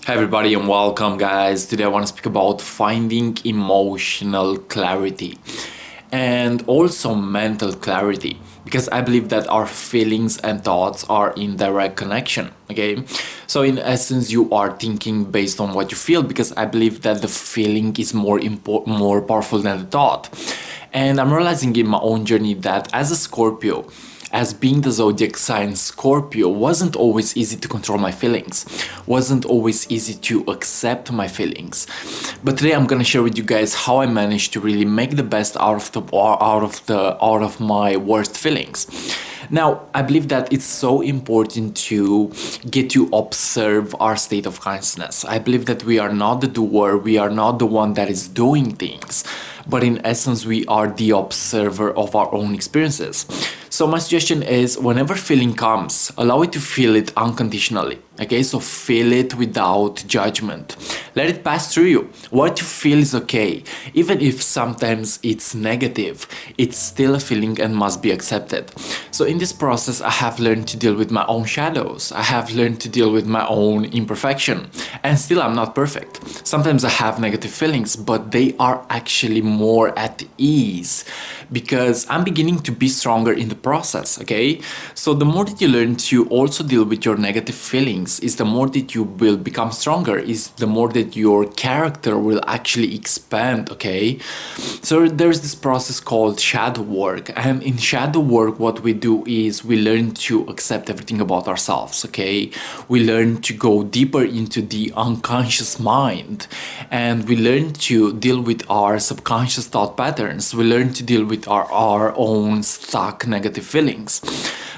Hi everybody and welcome guys. Today I want to speak about finding emotional clarity and also mental clarity because I believe that our feelings and thoughts are in direct connection. Okay, so in essence you are thinking based on what you feel because I believe that the feeling is more powerful than the thought. And I'm realizing in my own journey that as a Scorpio, as being the zodiac sign Scorpio, wasn't always easy to control my feelings, wasn't always easy to accept my feelings. But today I'm gonna share with you guys how I managed to really make the best out of my worst feelings. Now, I believe that it's so important to get to observe our state of consciousness. I believe that we are not the doer, we are not the one that is doing things, but in essence, we are the observer of our own experiences. So my suggestion is whenever feeling comes, allow it to feel it unconditionally. Okay, so feel it without judgment. Let it pass through you. What you feel is okay. Even if sometimes it's negative, it's still a feeling and must be accepted. So in this process, I have learned to deal with my own shadows. I have learned to deal with my own imperfection. And still I'm not perfect. Sometimes I have negative feelings, but they are actually more at ease because I'm beginning to be stronger in the process, okay? So the more that you learn to also deal with your negative feelings, is the more that you will become stronger, is the more that your character will actually expand, okay? So there's this process called shadow work, and in shadow work what we do is we learn to accept everything about ourselves, okay? We learn to go deeper into the unconscious mind, and we learn to deal with our subconscious thought patterns. We learn to deal with our own stuck negative feelings.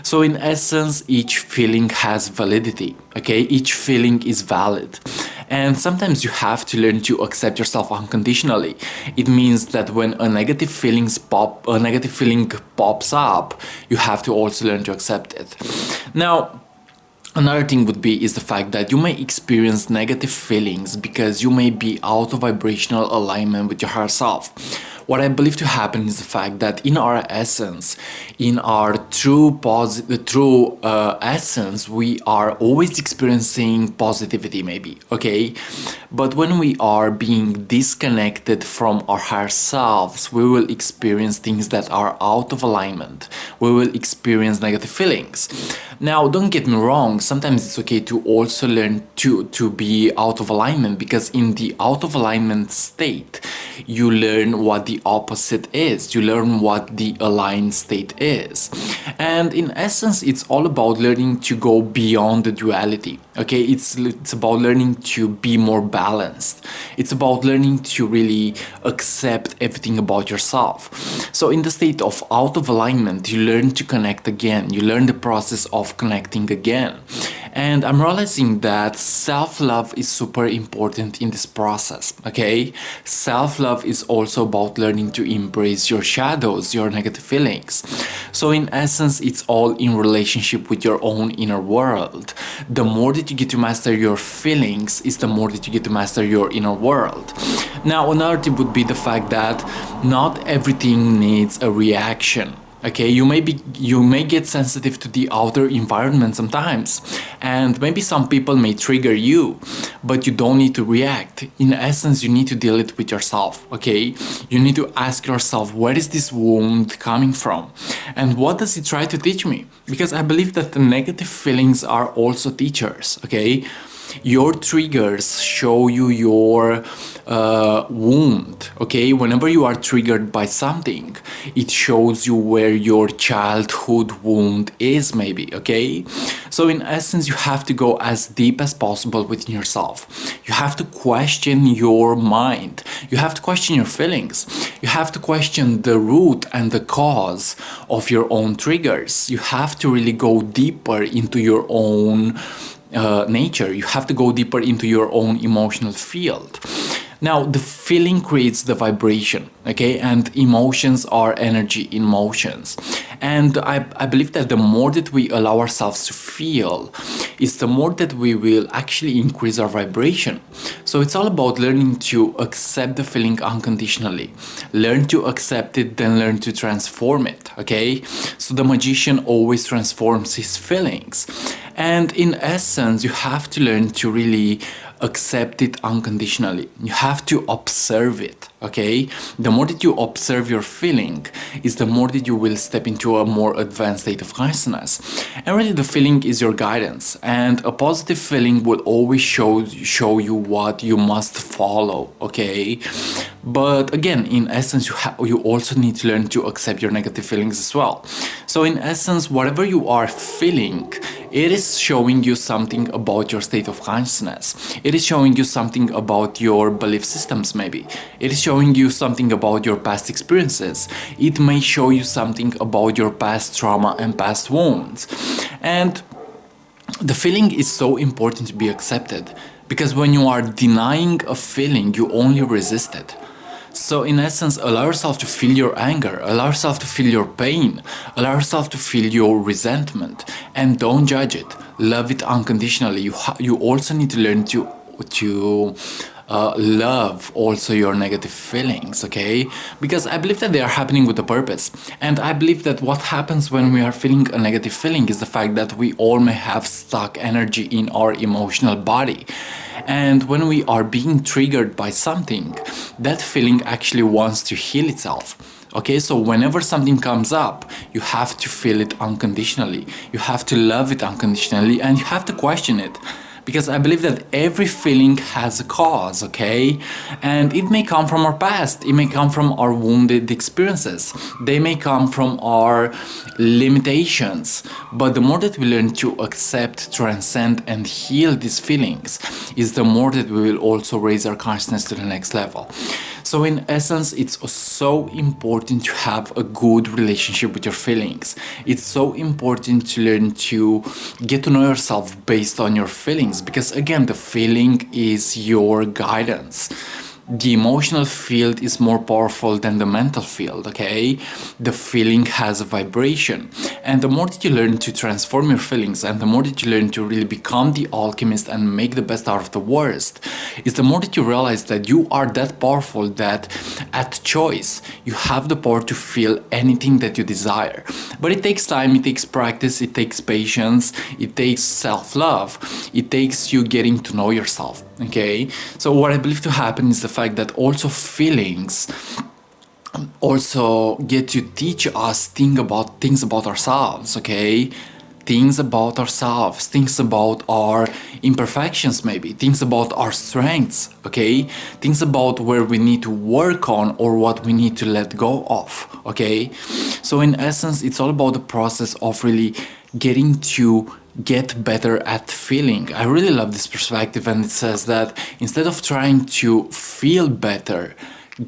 So in essence, each feeling has validity, okay? Each feeling is valid. And sometimes you have to learn to accept yourself unconditionally. It means that when a negative feeling pops up, you have to also learn to accept it. Now, another thing would be is the fact that you may experience negative feelings because you may be out of vibrational alignment with your higher self. What I believe to happen is the fact that in our essence, in our true essence, we are always experiencing positivity maybe, okay? But when we are being disconnected from our higher selves, we will experience things that are out of alignment. We will experience negative feelings. Now, don't get me wrong, sometimes it's okay to also learn to be out of alignment because in the out of alignment state, you learn what the opposite is. You learn what the aligned state is. And in essence, it's all about learning to go beyond the duality. Okay, it's about learning to be more balanced. It's about learning to really accept everything about yourself. So in the state of out of alignment, you learn to connect again. You learn the process of connecting again. And I'm realizing that self-love is super important in this process, okay? Self-love is also about learning to embrace your shadows, your negative feelings. So in essence, it's all in relationship with your own inner world. The more that you get to master your feelings is the more that you get to master your inner world. Now, another tip would be the fact that not everything needs a reaction. Okay, you may get sensitive to the outer environment sometimes, and maybe some people may trigger you, but you don't need to react. In essence, you need to deal it with yourself, okay? You need to ask yourself, where is this wound coming from? And what does it try to teach me? Because I believe that the negative feelings are also teachers, okay? Your triggers show you your wound, okay? Whenever you are triggered by something, it shows you where your childhood wound is maybe, okay? So in essence, you have to go as deep as possible within yourself. You have to question your mind. You have to question your feelings. You have to question the root and the cause of your own triggers. You have to really go deeper into your own nature. You have to go deeper into your own emotional field. Now, the feeling creates the vibration, okay? And emotions are energy in motions. And I believe that the more that we allow ourselves to feel, is the more that we will actually increase our vibration. So it's all about learning to accept the feeling unconditionally. Learn to accept it, then learn to transform it, okay? So the magician always transforms his feelings. And in essence, you have to learn to really accept it unconditionally. You have to observe it, okay? The more that you observe your feeling is the more that you will step into a more advanced state of consciousness. And really the feeling is your guidance, and a positive feeling will always show you what you must follow, okay? But again, in essence, you also need to learn to accept your negative feelings as well. So in essence, whatever you are feeling, it is showing you something about your state of consciousness. It is showing you something about your belief systems, maybe. It is showing you something about your past experiences. It may show you something about your past trauma and past wounds. And the feeling is so important to be accepted, because when you are denying a feeling, you only resist it. So in essence, allow yourself to feel your anger, allow yourself to feel your pain, allow yourself to feel your resentment, and don't judge it. Love it unconditionally. You also need to learn to love also your negative feelings, okay? Because I believe that they are happening with a purpose. And I believe that what happens when we are feeling a negative feeling is the fact that we all may have stuck energy in our emotional body. And when we are being triggered by something, that feeling actually wants to heal itself. Okay, so whenever something comes up, you have to feel it unconditionally. You have to love it unconditionally, and you have to question it. Because I believe that every feeling has a cause, okay? And it may come from our past, it may come from our wounded experiences, they may come from our limitations. But the more that we learn to accept, transcend, and heal these feelings, is the more that we will also raise our consciousness to the next level. So in essence, it's so important to have a good relationship with your feelings. It's so important to learn to get to know yourself based on your feelings, because again, the feeling is your guidance. The emotional field is more powerful than the mental field, okay? The feeling has a vibration. And the more that you learn to transform your feelings, and the more that you learn to really become the alchemist and make the best out of the worst, is the more that you realize that you are that powerful that at choice, you have the power to feel anything that you desire. But it takes time, it takes practice, it takes patience, it takes self-love, it takes you getting to know yourself, okay? So what I believe to happen is the fact that also feelings also get to teach us things about ourselves, okay? Things about ourselves, things about our imperfections, maybe things about our strengths, okay? Things about where we need to work on or what we need to let go of, okay? So in essence, it's all about the process of really getting to get better at feeling. I really love this perspective, and it says that instead of trying to feel better,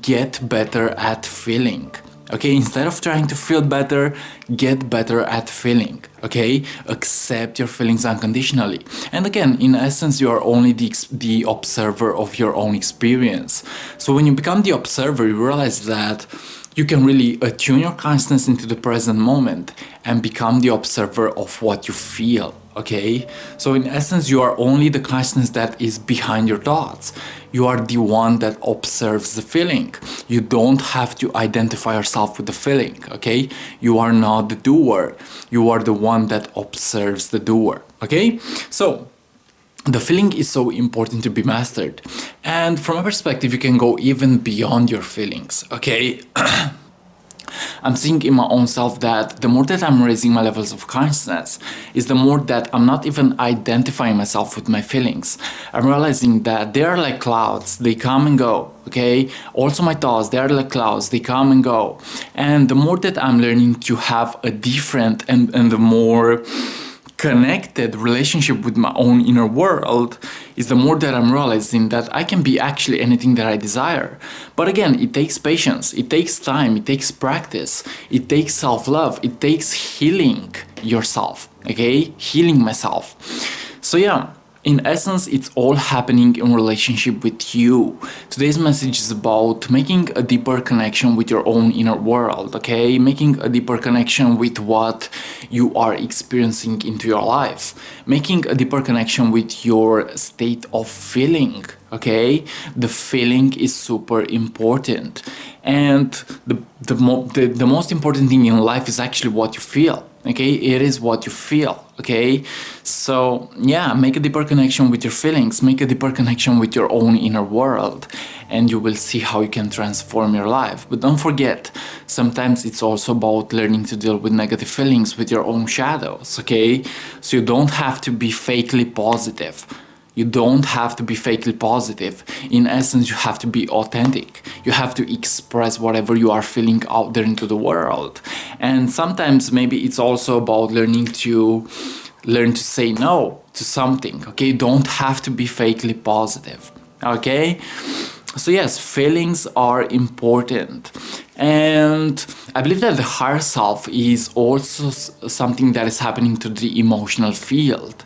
get better at feeling. Okay, instead of trying to feel better, get better at feeling. Okay, accept your feelings unconditionally. And again, in essence, you are only the observer of your own experience. So when you become the observer, you realize that you can really attune your consciousness into the present moment and become the observer of what you feel. Okay, so in essence, you are only the consciousness that is behind your thoughts. You are the one that observes the feeling. You don't have to identify yourself with the feeling, okay? You are not the doer. You are the one that observes the doer, okay? So the feeling is so important to be mastered. And from a perspective, you can go even beyond your feelings, okay? I'm seeing in my own self that the more that I'm raising my levels of consciousness is the more that I'm not even identifying myself with my feelings. I'm realizing that they are like clouds, they come and go, okay? Also my thoughts, they are like clouds, they come and go. And the more that I'm learning to have a different and the more connected relationship with my own inner world, is the more that I'm realizing that I can be actually anything that I desire. But again, it takes patience, it takes time, it takes practice, it takes self-love, it takes healing yourself, okay? Healing myself. So yeah, in essence, it's all happening in relationship with you. Today's message is about making a deeper connection with your own inner world, okay? Making a deeper connection with what you are experiencing into your life. Making a deeper connection with your state of feeling, okay? The feeling is super important. And the most important thing in life is actually what you feel, okay? It is what you feel, okay? So yeah, make a deeper connection with your feelings, make a deeper connection with your own inner world, and you will see how you can transform your life. But don't forget, sometimes it's also about learning to deal with negative feelings, with your own shadows, okay? So you don't have to be fakely positive. You don't have to be fakely positive. In essence, you have to be authentic. You have to express whatever you are feeling out there into the world. And sometimes maybe it's also about learn to say no to something, okay? You don't have to be fakely positive, okay? So yes, feelings are important. And I believe that the higher self is also something that is happening to the emotional field.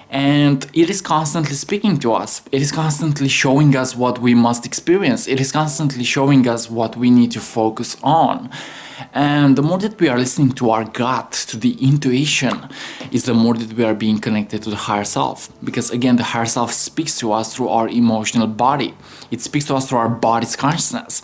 And it is constantly speaking to us. It is constantly showing us what we must experience. It is constantly showing us what we need to focus on. And the more that we are listening to our gut, to the intuition, is the more that we are being connected to the higher self. Because again, the higher self speaks to us through our emotional body. It speaks to us through our body's consciousness.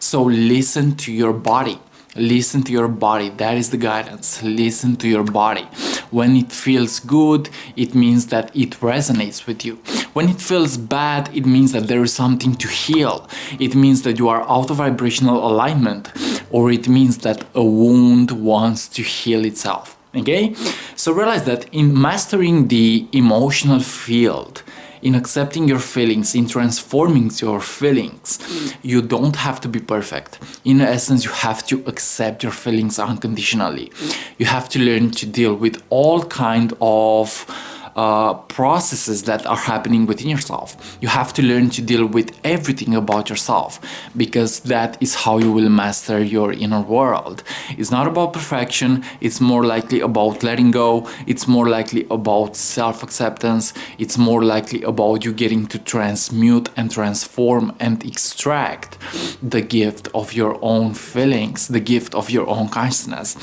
So listen to your body. Listen to your body. That is the guidance. Listen to your body. When it feels good, it means that it resonates with you. When it feels bad, it means that there is something to heal. It means that you are out of vibrational alignment, or it means that a wound wants to heal itself. Okay? So realize that in mastering the emotional field, in accepting your feelings, in transforming your feelings, you don't have to be perfect. In essence, you have to accept your feelings unconditionally. You have to learn to deal with all kind of processes that are happening within yourself. You have to learn to deal with everything about yourself, because that is how you will master your inner world. It's not about perfection. It's more likely about letting go. It's more likely about self-acceptance. It's more likely about you getting to transmute and transform and extract the gift of your own feelings, the gift of your own consciousness.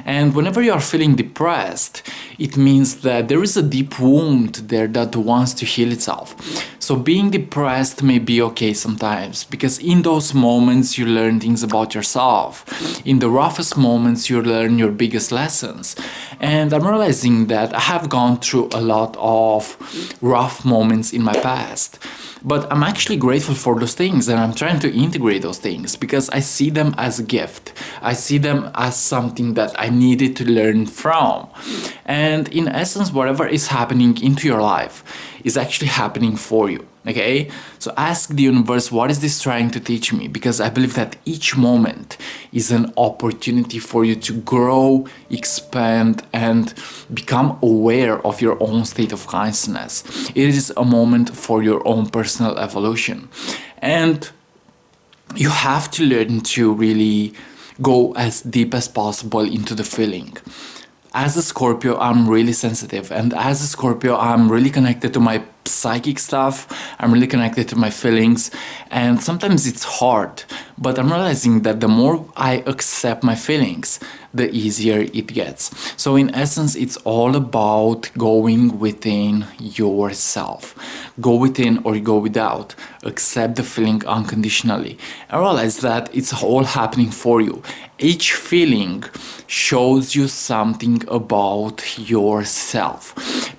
And whenever you are feeling depressed, it means that there is a deep wound there that wants to heal itself. So being depressed may be okay sometimes, because in those moments you learn things about yourself. In the roughest moments you learn your biggest lessons. And I'm realizing that I have gone through a lot of rough moments in my past. But I'm actually grateful for those things, and I'm trying to integrate those things because I see them as a gift. I see them as something that I needed to learn from. And in essence, whatever is happening into your life is actually happening for you. Okay, so ask the universe, what is this trying to teach me? Because I believe that each moment is an opportunity for you to grow, expand, and become aware of your own state of consciousness. It is a moment for your own personal evolution. And you have to learn to really go as deep as possible into the feeling. As a Scorpio, I'm really sensitive, and as a Scorpio, I'm really connected to my psychic stuff. I'm really connected to my feelings, and sometimes it's hard, but I'm realizing that the more I accept my feelings, the easier it gets. So in essence, it's all about going within yourself. Go within or go without. Accept the feeling unconditionally. And realize that it's all happening for you. Each feeling shows you something about yourself.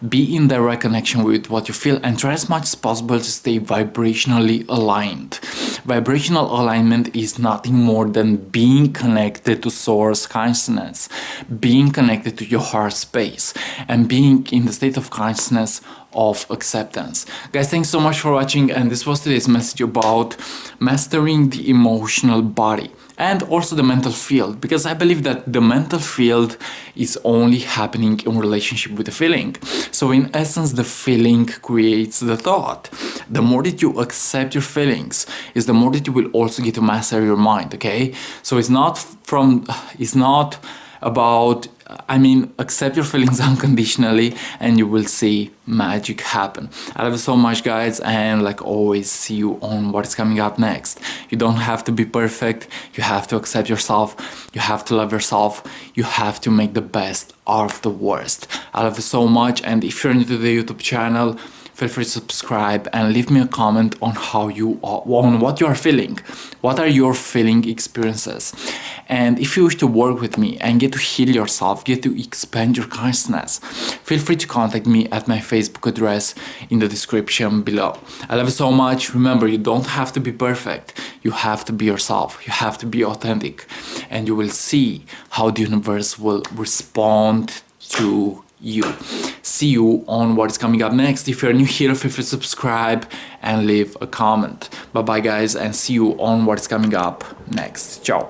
Be in direct connection with what you feel and try as much as possible to stay vibrationally aligned. Vibrational alignment is nothing more than being connected to source consciousness, being connected to your heart space, and being in the state of consciousness of acceptance. Guys, thanks so much for watching, and this was today's message about mastering the emotional body and also the mental field, because I believe that the mental field is only happening in relationship with the feeling. So in essence, the feeling creates the thought. The more that you accept your feelings is the more that you will also get to master your mind, okay? So it's not about, accept your feelings unconditionally and you will see magic happen. I love you so much, guys, and like always, see you on what is coming up next. You don't have to be perfect. You have to accept yourself. You have to love yourself. You have to make the best out of the worst. I love you so much, and if you're new to the YouTube channel, feel free to subscribe and leave me a comment on how you are, on what you are feeling. What are your feeling experiences? And if you wish to work with me and get to heal yourself, get to expand your consciousness, feel free to contact me at my Facebook address in the description below. I love you so much. Remember, you don't have to be perfect. You have to be yourself. You have to be authentic. And you will see how the universe will respond to you. See you on what is coming up next. If you're new here, feel free to subscribe and leave a comment. Bye bye guys, and see you on what is coming up next. Ciao.